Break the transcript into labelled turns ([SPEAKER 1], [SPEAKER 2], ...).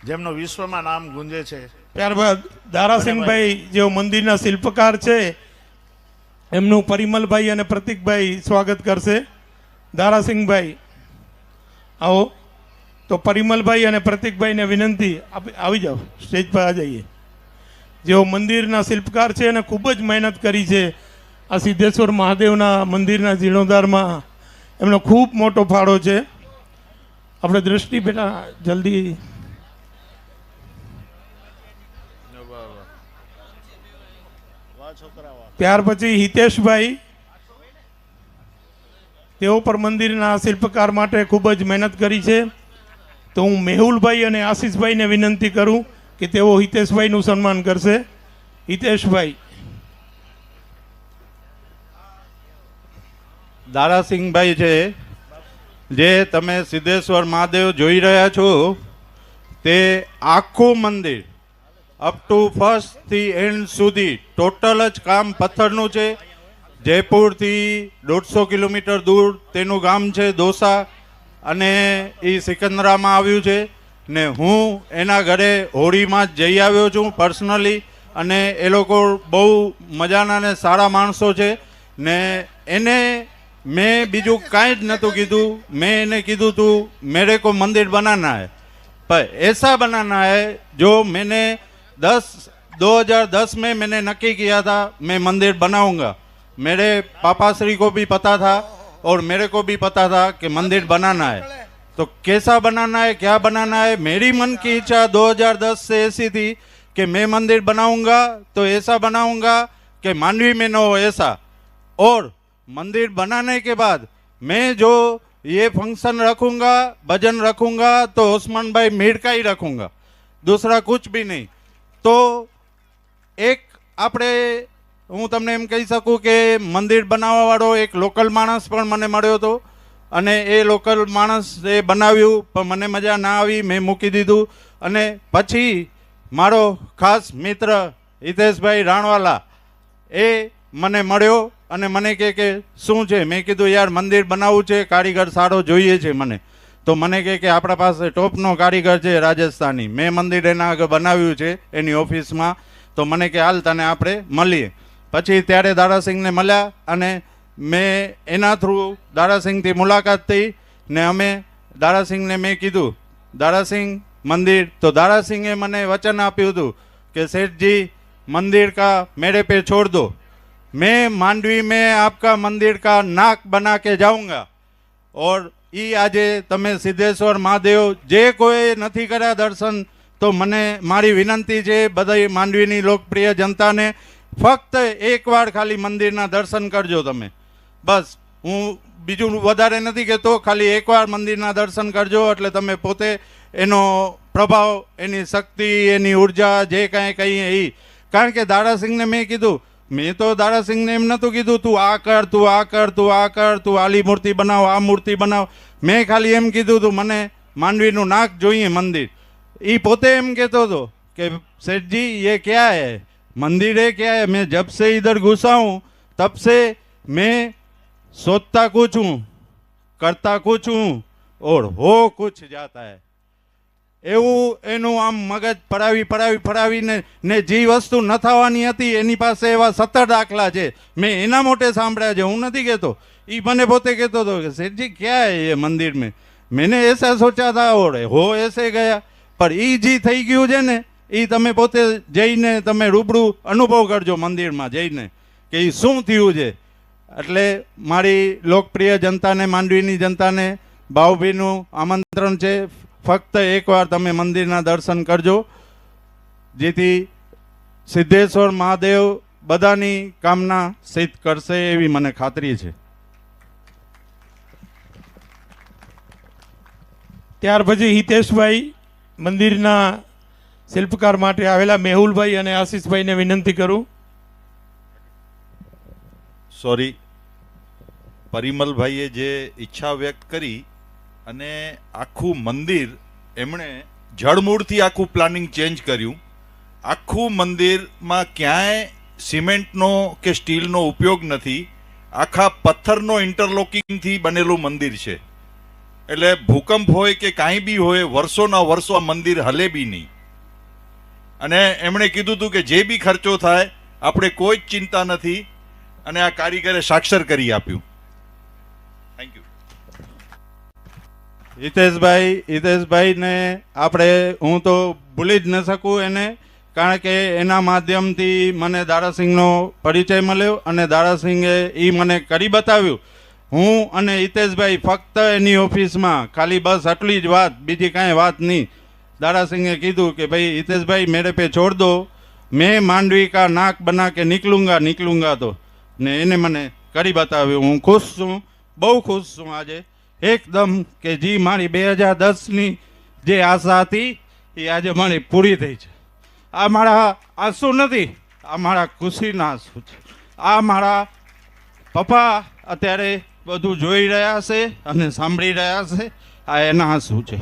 [SPEAKER 1] જેમનું વિશ્વમાં નામ ગુંજે છે.
[SPEAKER 2] ત્યારબાદ દારાસિંહભાઈ જેઓ મંદિરના શિલ્પકાર છે એમનું પરિમલભાઈ અને પ્રતિકભાઈ સ્વાગત કરશે. દારાસિંહભાઈ આવો. તો પરિમલભાઈ અને પ્રતિકભાઈને વિનંતી, આવી જાઓ, સ્ટેજ પર આ જઈએ. જેઓ મંદિરના શિલ્પકાર છે અને ખૂબ જ મહેનત કરી છે આ સિદ્ધેશ્વર મહાદેવના મંદિરના જીર્ણોદ્ધારમાં, એમનો ખૂબ મોટો ફાળો છે. આપણે દ્રષ્ટિ બેટા જલ્દી. ત્યાર પછી હિતેશભાઈ, તેઓ પર મંદિરના શિલ્પકાર માટે ખૂબ જ મહેનત કરી છે. તો હું મેહુલભાઈ અને આશીષભાઈને વિનંતી કરું કે તેઓ હિતેશભાઈનું સન્માન કરશે. હિતેશભાઈ.
[SPEAKER 3] દારાસિંહભાઈ છે, જે તમે સિદ્ધેશ્વર મહાદેવ જોઈ રહ્યા છો તે આખું મંદિર અપ ટુ ફર્સ્ટ થી એન્ડ સુધી ટોટલ જ કામ પથ્થરનું છે. જયપુરથી 150 કિલોમીટર દૂર તેનું ગામ છે દોસા, અને એ સિકંદરામાં આવ્યું છે ને હું એના ઘરે હોળીમાં જ જઈ આવ્યો છું પર્સનલી. અને એ લોકો બહુ મજાના ને સારા માણસો છે ને એને મેં બીજું કાંઈ જ નહોતું કીધું. મેં એને કીધું તું મેરે को मंदिर बनाना है, पर ऐसा बनाना है जो मैंने 2010 में मैंने नक्की किया था मैं मंदिर बनाऊंगा. मेरे पापा श्री को भी पता था और मेरे को भी पता था कि मंदिर बनाना है. तो कैसा बनाना है, क्या बनाना है, मेरी मन की इच्छा 2010 से ऐसी थी कि मैं मंदिर बनाऊंगा तो ऐसा बनाऊंगा कि मांडवी में न हो ऐसा. और मंदिर बनाने के बाद मैं जो ये फंक्शन रखूंगा, भजन रखूंगा तो उस्मान भाई मीर का ही रखूंगा, दूसरा कुछ भी नहीं. तो एक આપણે હું તમને એમ કહી શકું કે મંદિર બનાવવાવાળો એક લોકલ માણસ પણ મને મળ્યો હતો અને એ લોકલ માણસ એ બનાવ્યું પણ મને મજા ના આવી, મેં મૂકી દીધું. અને પછી મારો ખાસ મિત્ર હિતેશભાઈ રાણવાલા એ મને મળ્યો અને મને કે શું છે. મેં કીધું યાર મંદિર બનાવવું છે, કારીગર સારો જોઈએ છે મને. તો મને કે આપણા પાસે ટોપનો કારીગર છે રાજસ્થાની, મેં મંદિર એના આગળ બનાવ્યું છે એની ઓફિસમાં. તો મને કે હાલ તને આપણે મળીએ. પછી ત્યારે દારાસિંહને મળ્યા અને મેં એના થ્રુ દારાસિંહથી મુલાકાત થઈ ને અમે દારાસિંહને મેં કીધું દારાસિંહ મંदिर. तो दारासिंहे મને વચન આપ્યું હતું કે सेठजी मंदिर का मेरे पे छोड़ दो, मैं मांडवी में आपका मंदिर का नाक बना के जाऊंगा. और ई આજે તમે સિદ્ધેશ્વર મહાદેવ જે કોઈ નથી કર્યા દર્શન, તો મને મારી વિનંતી છે બધા માંડવીની લોકપ્રિય જનતાને ફક્ત એકવાર ખાલી મંદિરના દર્શન કરજો તમે. બસ હું બીજું વધારે નથી કહેતો, ખાલી એકવાર મંદિરના દર્શન કરજો એટલે તમે પોતે એનો પ્રભાવ, એની શક્તિ, એની ઉર્જા જે કાંઈ કહીએ એ. કારણ કે દારાસિંહને મેં કીધું, મેં તો દારાસિંહને એમ નહોતું કીધું તું આ કર, તું આ કર, તું આ કર, તું આલી મૂર્તિ બનાવ, આ મૂર્તિ બનાવ. મેં ખાલી એમ કીધું તું મને માંડવીનું નાક જોઈએ મંદિર. એ પોતે એમ કહેતો હતો કે सेठजी ये क्या है, मंदिर है क्या है. मैं जब से इधर घुसा हूँ तब से मैं सोचता कुछ हूँ, करता कुछ हूँ और हो कुछ जाता है. એવું એનું આમ મગજ પડાવીને ને જે વસ્તુ ન થવાની હતી એની પાસે એવા 17 દાખલા છે. મેં એના મોટે સાંભળ્યા છે, હું નથી કહેતો. એ મને પોતે કહેતો હતો કે सेठजी क्या है ये मंदिर में, मैंने ऐसा सोचा था और हो ऐसे गया. पर એ જે થઈ ગયું છે ને એ તમે પોતે જઈને તમે રૂબરૂ અનુભવ કરજો મંદિરમાં જઈને કે એ શું થયું છે. એટલે મારી લોકપ્રિય જનતાને, માંડવીની જનતાને ભાવભીનું આમંત્રણ છે, ફક્ત એકવાર તમે મંદિરના દર્શન કરજો જેથી સિદ્ધેશ્વર મહાદેવ બધાની કામના સિદ્ધ કરશે એવી મને ખાતરી છે.
[SPEAKER 2] ત્યાર પછી હિતેશભાઈ મંદિરના શિલ્પકાર માટે આવેલા મેહુલભાઈ અને આશીષભાઈને વિનંતી કરું.
[SPEAKER 4] સોરી, પરિમલભાઈએ જે ઈચ્છા વ્યક્ત કરી અને આખું મંદિર એમણે જળમૂળથી આખું પ્લાનિંગ ચેન્જ કર્યું. આખું મંદિરમાં ક્યાંય સિમેન્ટનો કે સ્ટીલનો ઉપયોગ નથી, આખા પથ્થરનો ઇન્ટરલોકિંગથી બનેલું મંદિર છે. એટલે ભૂકંપ હોય કે કાંઈ બી હોય, વર્ષોના વર્ષો આ મંદિર હલે બી નહીં. અને એમણે કીધું હતું કે જે બી ખર્ચો થાય આપણે કોઈ જ ચિંતા નથી, અને આ કારીગરે સાક્ષર કરી આપ્યું. Thank you.
[SPEAKER 3] હિતેશભાઈને આપણે હું તો ભૂલી જ ન શકું એને, કારણ કે એના માધ્યમથી મને દારાસિંહનો પરિચય મળ્યો અને દારાસિંહે એ મને કરી બતાવ્યું. હું અને હિતેશભાઈ ફક્ત એની ઓફિસમાં ખાલી બસ આટલી જ વાત, બીજી કાંઈ વાત નહીં. दारासिंह कीधु कि भाई हितेश भाई मेरे पे छोड़ दो, मैं मांडवी का नाक बना के निकलूंगा तो ने एने मने करी बताव्યું. હું ખુશ છું, બહુ ખુશ છું આજે એકદમ કે જી મારી 2010ની જે આશા હતી એ આજે મારી પૂરી થઈ છે. આ મારા આંસુ નથી, આ મારા ખુશીના આંસુ છે. આ મારા પપ્પા અત્યારે બધું જોઈ રહ્યા છે અને સાંભળી રહ્યા છે, આ એના આંસુ છે.